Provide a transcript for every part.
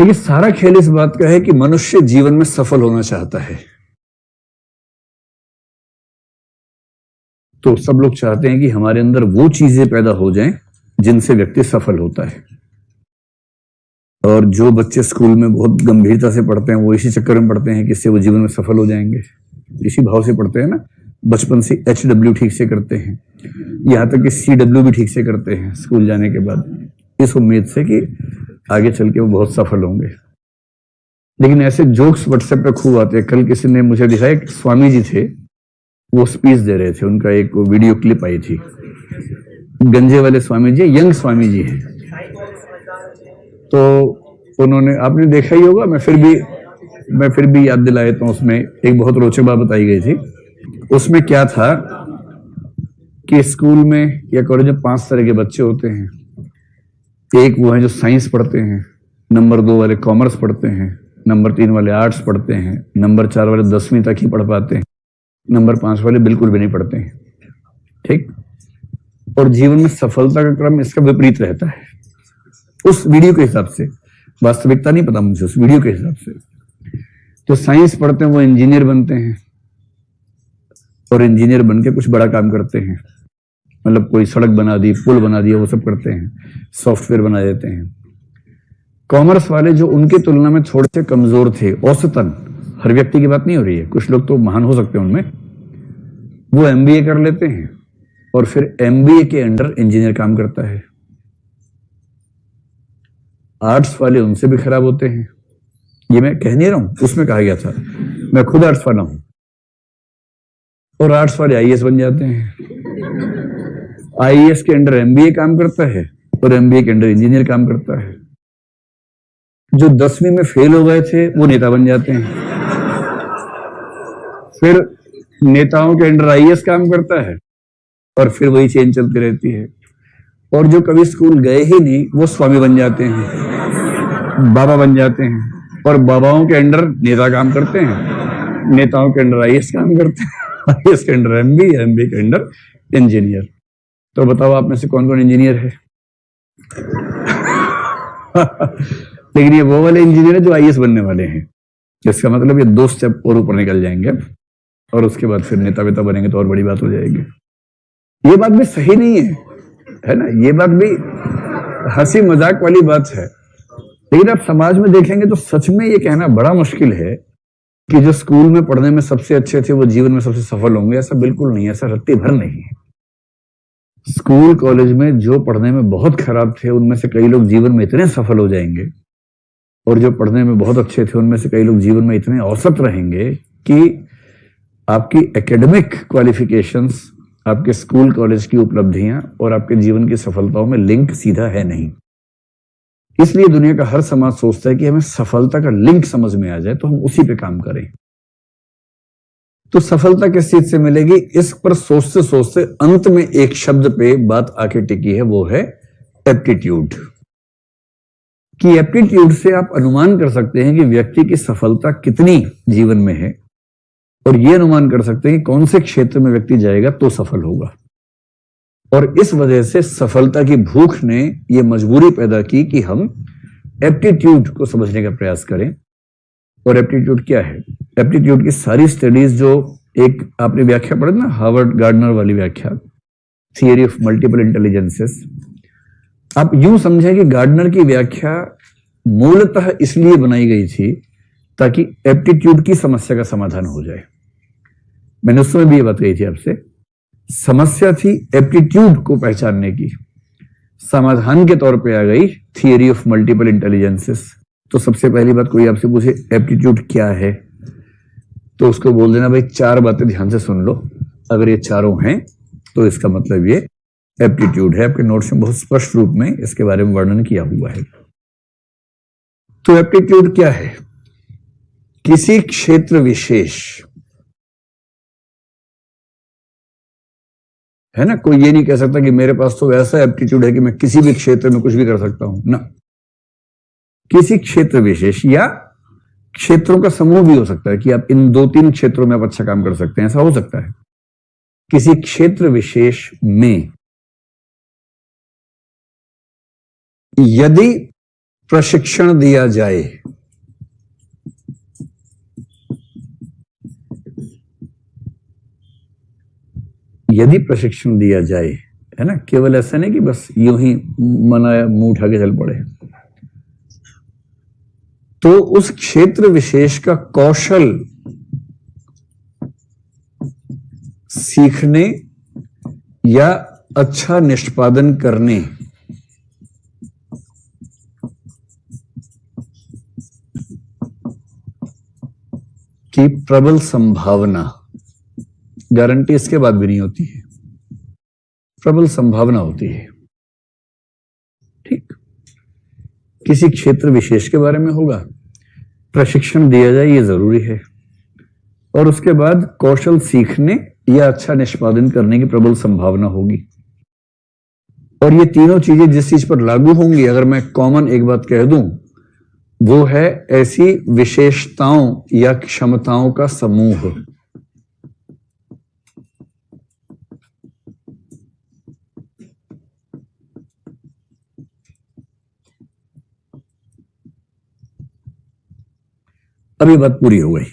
देखिए, सारा खेल इस बात का है कि मनुष्य जीवन में सफल होना चाहता है। तो सब लोग चाहते हैं कि हमारे अंदर वो चीजें पैदा हो जाएं जिनसे व्यक्ति सफल होता है। और जो बच्चे स्कूल में बहुत गंभीरता से पढ़ते हैं वो इसी चक्कर में पढ़ते हैं कि इससे वो जीवन में सफल हो जाएंगे। इसी भाव से पढ़ते हैं ना, बचपन से HW ठीक से करते हैं, यहां तक कि CW भी ठीक से करते हैं स्कूल जाने के बाद, इस उम्मीद से कि आगे चल के वो बहुत सफल होंगे। लेकिन ऐसे जोक्स व्हाट्सएप पे खूब आते हैं। कल किसी ने मुझे दिखाया, एक स्वामी जी थे, वो स्पीच दे रहे थे, उनका एक वीडियो क्लिप आई थी। गंजे वाले स्वामी जी, यंग स्वामी जी हैं। तो उन्होंने, आपने देखा ही होगा, मैं फिर भी याद दिला देता हूं। उसमें एक बहुत रोचक बात बताई गई थी। उसमें क्या था कि स्कूल में या कॉलेज में 5 तरह के बच्चे होते हैं। एक वो है जो साइंस पढ़ते हैं, नंबर 2 वाले कॉमर्स पढ़ते हैं, नंबर 3 वाले आर्ट्स पढ़ते हैं, नंबर 4 वाले 10वीं तक ही पढ़ पाते हैं, नंबर 5 वाले बिल्कुल भी नहीं पढ़ते हैं। ठीक। और जीवन में सफलता का क्रम इसका विपरीत रहता है उस वीडियो के हिसाब से। वास्तविकता नहीं पता मुझे, उस वीडियो के हिसाब से। जो साइंस पढ़ते हैं वो इंजीनियर बनते हैं, और इंजीनियर बनके कुछ बड़ा काम करते हैं, मतलब कोई सड़क बना दी, पुल बना दिया, वो सब करते हैं, सॉफ्टवेयर बना देते हैं। कॉमर्स वाले जो उनकी तुलना में थोड़े से कमजोर थे औसतन, हर व्यक्ति की बात नहीं हो रही है, कुछ लोग तो महान हो सकते हैं उनमें, वो MBA कर लेते हैं और फिर MBA के अंडर इंजीनियर काम करता है। आर्ट्स वाले उनसे भी खराब होते हैं। ये मैं कह नहीं रहा हूं, उसमें कहा गया था, मैं खुद आर्ट्स वाला हूं। और आर्ट्स वाले IAS बन जाते हैं, IAS के अंडर MBA काम करता है और MBA के अंडर इंजीनियर काम करता है। जो 10वीं में फेल हो गए थे वो नेता बन जाते हैं, फिर नेताओं के अंडर IAS काम करता है और फिर वही चेन चलती रहती है। और जो कभी स्कूल गए ही नहीं वो स्वामी बन जाते हैं, बाबा बन जाते हैं, और बाबाओं के अंडर नेता काम करते हैं, नेताओं के अंडर IAS काम करते हैं, IAS के अंडर MBA के अंडर इंजीनियर। तो बताओ आप में से कौन कौन इंजीनियर है? लेकिन ये वो वाले इंजीनियर है जो IAS बनने वाले हैं। इसका मतलब ये 2 स्टेप और ऊपर निकल जाएंगे और उसके बाद फिर नेता वेता बनेंगे तो और बड़ी बात हो जाएगी। ये बात भी सही नहीं है ना, ये बात भी हंसी मजाक वाली बात है। लेकिन आप समाज में देखेंगे तो सच में ये कहना बड़ा मुश्किल है कि जो स्कूल में पढ़ने में सबसे अच्छे थे वो जीवन में सबसे सफल होंगे। ऐसा बिल्कुल नहीं है, ऐसा रत्ती भर नहीं है। स्कूल कॉलेज में जो पढ़ने में बहुत खराब थे उनमें से कई लोग जीवन में इतने सफल हो जाएंगे, और जो पढ़ने में बहुत अच्छे थे उनमें से कई लोग जीवन में इतने औसत रहेंगे कि आपकी एकेडमिक क्वालिफिकेशंस, आपके स्कूल कॉलेज की उपलब्धियां और आपके जीवन की सफलताओं में लिंक सीधा है नहीं। इसलिए दुनिया का हर समाज सोचता है कि हमें सफलता का लिंक समझ में आ जाए तो हम उसी पे काम करें। तो सफलता किस चीज से मिलेगी, इस पर सोचते सोचते अंत में एक शब्द पे बात आके टिकी है, वो है एप्टीट्यूड। कि एप्टीट्यूड से आप अनुमान कर सकते हैं कि व्यक्ति की सफलता कितनी जीवन में है, और यह अनुमान कर सकते हैं कि कौन से क्षेत्र में व्यक्ति जाएगा तो सफल होगा। और इस वजह से सफलता की भूख ने यह मजबूरी पैदा की कि हम एप्टीट्यूड को समझने का प्रयास करें। और एप्टीट्यूड क्या है? एप्टीट्यूड की सारी स्टडीज, जो एक आपने व्याख्या पढ़ी ना, हार्वर्ड गार्डनर वाली व्याख्या, थियरी ऑफ मल्टीपल इंटेलिजेंसेस, आप यूं समझें कि गार्डनर की व्याख्या मूलतः इसलिए बनाई गई थी ताकि एप्टीट्यूड की समस्या का समाधान हो जाए। मैंने उस समय भी ये बात कही थी आपसे, समस्या थी एप्टीट्यूड को पहचानने की, समाधान के तौर पे आ गई थियरी ऑफ मल्टीपल इंटेलिजेंसेस। तो सबसे पहली बात, कोई आपसे पूछे एप्टीट्यूड क्या है, तो उसको बोल देना भाई 4 बातें ध्यान से सुन लो, अगर ये चारों हैं तो इसका मतलब ये एप्टीट्यूड है। आपके नोट्स में बहुत स्पष्ट रूप में इसके बारे में वर्णन किया हुआ है। तो एप्टीट्यूड क्या है? किसी क्षेत्र विशेष, है ना, कोई ये नहीं कह सकता कि मेरे पास तो ऐसा एप्टीट्यूड है कि मैं किसी भी क्षेत्र में कुछ भी कर सकता हूं ना। किसी क्षेत्र विशेष या क्षेत्रों का समूह भी हो सकता है कि आप इन 2-3 क्षेत्रों में आप अच्छा काम कर सकते हैं, ऐसा हो सकता है। किसी क्षेत्र विशेष में यदि प्रशिक्षण दिया जाए, यदि प्रशिक्षण दिया जाए, है ना, केवल ऐसा नहीं कि बस यूं ही मनाया मुंह उठा के चल पड़े, तो उस क्षेत्र विशेष का कौशल सीखने या अच्छा निष्पादन करने की प्रबल संभावना, गारंटी इसके बाद भी नहीं होती है, प्रबल संभावना होती है। ठीक, किसी क्षेत्र विशेष के बारे में होगा, प्रशिक्षण दिया जाए ये जरूरी है, और उसके बाद कौशल सीखने या अच्छा निष्पादन करने की प्रबल संभावना होगी। और ये तीनों चीजें जिस चीज पर लागू होंगी, अगर मैं कॉमन एक बात कह दूं, वो है ऐसी विशेषताओं या क्षमताओं का समूह। अब ये बात पूरी हो गई।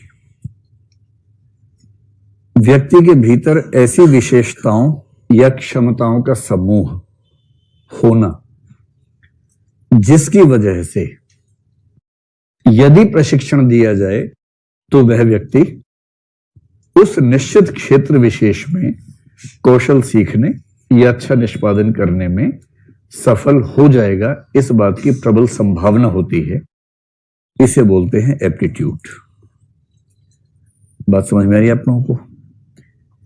व्यक्ति के भीतर ऐसी विशेषताओं या क्षमताओं का समूह होना जिसकी वजह से यदि प्रशिक्षण दिया जाए तो वह व्यक्ति उस निश्चित क्षेत्र विशेष में कौशल सीखने या अच्छा निष्पादन करने में सफल हो जाएगा, इस बात की प्रबल संभावना होती है। इसे बोलते हैं एप्टीट्यूड। बात समझ में आ रही है आप लोगों को?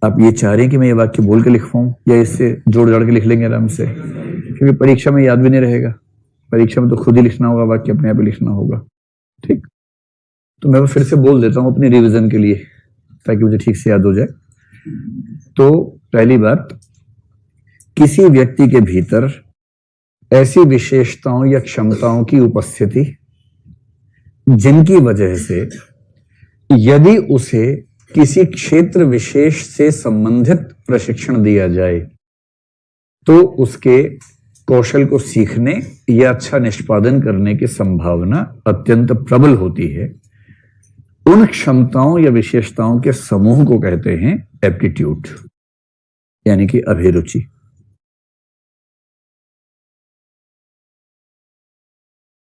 आप ये चाह रहे हैं कि मैं ये वाक्य बोल के लिख पाऊं, या इससे जोड़ जाड़ के लिख लेंगे आराम से? क्योंकि परीक्षा में याद भी नहीं रहेगा, परीक्षा में तो खुद ही लिखना होगा, वाक्य अपने आप ही लिखना होगा। ठीक, तो मैं फिर से बोल देता हूं अपनी रिवीजन के लिए, ताकि मुझे ठीक से याद हो जाए। तो पहली बात, किसी व्यक्ति के भीतर ऐसी विशेषताओं या क्षमताओं की उपस्थिति जिनकी वजह से यदि उसे किसी क्षेत्र विशेष से संबंधित प्रशिक्षण दिया जाए तो उसके कौशल को सीखने या अच्छा निष्पादन करने की संभावना अत्यंत प्रबल होती है। उन क्षमताओं या विशेषताओं के समूह को कहते हैं एप्टीट्यूड, यानी कि अभिरुचि।